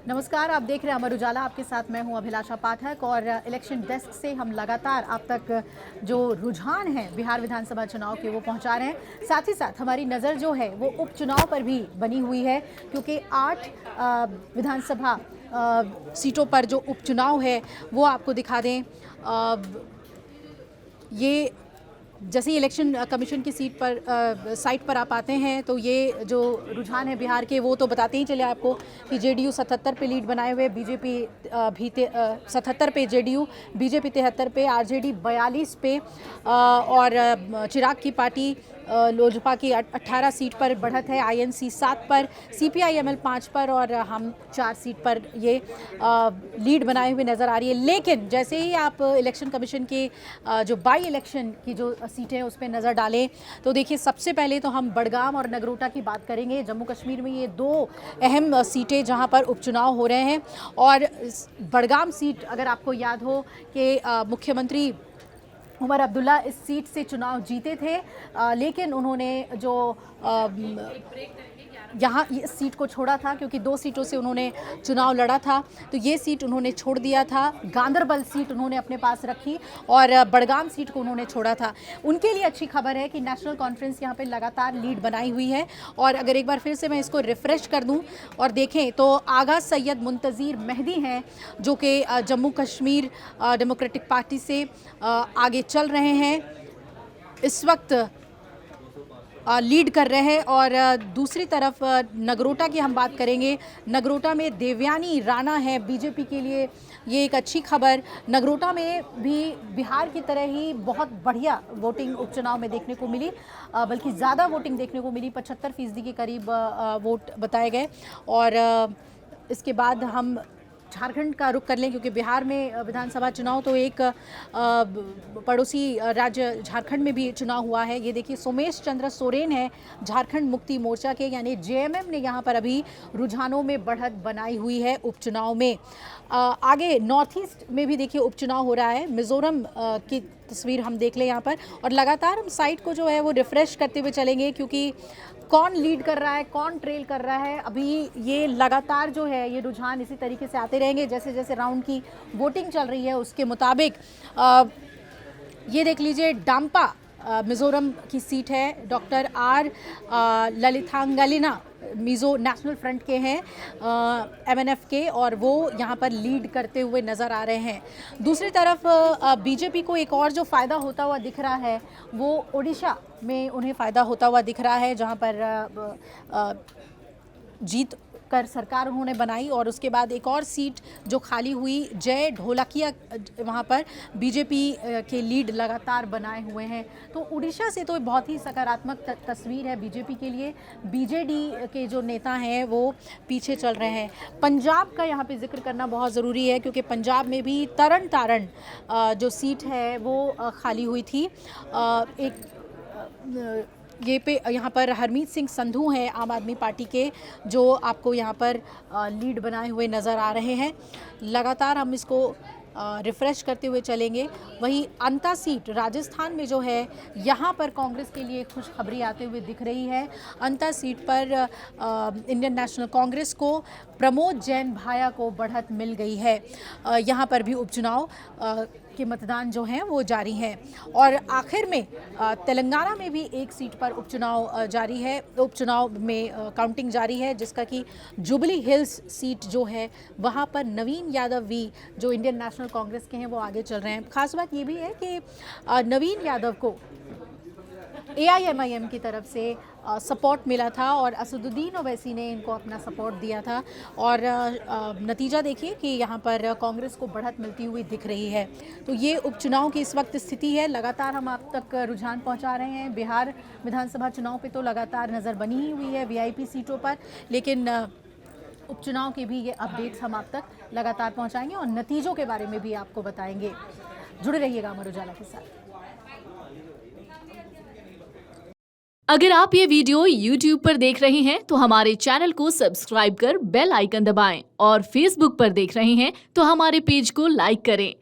नमस्कार, आप देख रहे हैं अमर उजाला। आपके साथ मैं हूं अभिलाषा पाठक और इलेक्शन डेस्क से हम लगातार आप तक जो रुझान है बिहार विधानसभा चुनाव के वो पहुंचा रहे हैं। साथ ही साथ हमारी नज़र जो है वो उपचुनाव पर भी बनी हुई है, क्योंकि 8 विधानसभा सीटों पर जो उपचुनाव है वो आपको दिखा दें। ये जैसे ही इलेक्शन कमीशन की साइट पर आप आते हैं तो ये जो रुझान है बिहार के वो तो बताते ही चले आपको कि जेडीयू 77 पे लीड बनाए हुए, बीजेपी भी 77 पे जेडीयू, बीजेपी 73 पे, आरजेडी 42 पे और चिराग की पार्टी लोजपा की 18 सीट पर बढ़त है, आईएनसी 7 पर, सीपीआईएमएल 5 पर और हम 4 सीट पर ये लीड बनाए हुए नज़र आ रही है। लेकिन जैसे ही आप इलेक्शन कमीशन के जो बाई इलेक्शन की जो सीटें उस पर नज़र डालें तो देखिए, सबसे पहले तो हम बड़गाम और नगरोटा की बात करेंगे। जम्मू कश्मीर में ये 2 अहम सीटें जहां पर उपचुनाव हो रहे हैं। और बड़गाम सीट, अगर आपको याद हो कि मुख्यमंत्री उमर अब्दुल्ला इस सीट से चुनाव जीते थे, लेकिन उन्होंने जो यहाँ इस सीट को छोड़ा था क्योंकि 2 सीटों से उन्होंने चुनाव लड़ा था, तो ये सीट उन्होंने छोड़ दिया था। गांदरबल सीट उन्होंने अपने पास रखी और बड़गाम सीट को उन्होंने छोड़ा था। उनके लिए अच्छी खबर है कि नेशनल कॉन्फ्रेंस यहाँ पे लगातार लीड बनाई हुई है। और अगर एक बार फिर से मैं इसको रिफ़्रेश कर दूँ और देखें तो आगा सैयद मुंतज़िर मेहदी हैं जो कि जम्मू कश्मीर डेमोक्रेटिक पार्टी से आगे चल रहे हैं, इस वक्त लीड कर रहे हैं। और दूसरी तरफ नगरोटा की हम बात करेंगे। नगरोटा में देवयानी राणा है बीजेपी के लिए, ये एक अच्छी खबर। नगरोटा में भी बिहार की तरह ही बहुत बढ़िया वोटिंग उपचुनाव में देखने को मिली, बल्कि ज़्यादा वोटिंग देखने को मिली, 75% के करीब वोट बताए गए। और इसके बाद हम झारखंड का रुख कर लें, क्योंकि बिहार में विधानसभा चुनाव तो एक पड़ोसी राज्य झारखंड में भी चुनाव हुआ है। ये देखिए, सोमेश चंद्र सोरेन है झारखंड मुक्ति मोर्चा के, यानी जेएमएम ने यहाँ पर अभी रुझानों में बढ़त बनाई हुई है उपचुनाव में। आगे नॉर्थ ईस्ट में भी देखिए उपचुनाव हो रहा है। मिजोरम की तस्वीर हम देख लें यहाँ पर, और लगातार हम साइट को जो है वो रिफ़्रेश करते हुए चलेंगे, क्योंकि कौन लीड कर रहा है, कौन ट्रेल कर रहा है, अभी ये लगातार जो है ये रुझान इसी तरीके से आते रहेंगे। जैसे जैसे राउंड की वोटिंग चल रही है उसके मुताबिक ये देख लीजिए, डाम्पा मिज़ोरम की सीट है, doctor R Lalthanglina Mizo national front के हैं, एमएनएफ के, और वो यहाँ पर लीड करते हुए नज़र आ रहे हैं। दूसरी तरफ बीजेपी को एक और जो फ़ायदा होता हुआ दिख रहा है वो ओडिशा में उन्हें फ़ायदा होता हुआ दिख रहा है, जहाँ पर जीत कर सरकार उन्होंने बनाई और उसके बाद एक और सीट जो खाली हुई, जय ढोलकिया, वहाँ पर बीजेपी के लीड लगातार बनाए हुए हैं। तो उड़ीसा से तो बहुत ही सकारात्मक तस्वीर है बीजेपी के लिए। बीजेडी के जो नेता हैं वो पीछे चल रहे हैं। पंजाब का यहाँ पे जिक्र करना बहुत ज़रूरी है, क्योंकि पंजाब में भी तरन तारण जो सीट है वो खाली हुई थी। ये पे यहाँ पर हरमीत सिंह संधू हैं आम आदमी पार्टी के, जो आपको यहाँ पर लीड बनाए हुए नज़र आ रहे हैं। लगातार हम इसको रिफ़्रेश करते हुए चलेंगे। वहीं अंता सीट राजस्थान में जो है, यहाँ पर कांग्रेस के लिए खुशखबरी आते हुए दिख रही है। अंता सीट पर इंडियन नेशनल कांग्रेस को प्रमोद जैन भाया को बढ़त मिल गई है। यहाँ पर भी उपचुनाव के मतदान जो हैं वो जारी हैं। और आखिर में तेलंगाना में भी एक सीट पर उपचुनाव जारी है, उपचुनाव में काउंटिंग जारी है, जिसका कि जुबली हिल्स सीट जो है वहाँ पर नवीन यादव वी जो इंडियन नेशनल कांग्रेस के हैं वो आगे चल रहे हैं। खास बात ये भी है कि नवीन यादव को एआईएमआईएम की तरफ से सपोर्ट मिला था और असदुद्दीन ओवैसी ने इनको अपना सपोर्ट दिया था, और नतीजा देखिए कि यहाँ पर कांग्रेस को बढ़त मिलती हुई दिख रही है। तो ये उपचुनाव की इस वक्त स्थिति है। लगातार हम आप तक रुझान पहुँचा रहे हैं। बिहार विधानसभा चुनाव पे तो लगातार नज़र बनी ही हुई है वीआईपी सीटों पर, लेकिन उपचुनाव के भी ये अपडेट्स हम आप तक लगातार पहुँचाएंगे और नतीजों के बारे में भी आपको बताएंगे। जुड़े रहिएगा अमर उजाला के साथ। अगर आप ये वीडियो YouTube पर देख रहे हैं तो हमारे चैनल को सब्सक्राइब कर बेल आइकन दबाएं, और Facebook पर देख रहे हैं तो हमारे पेज को लाइक करें।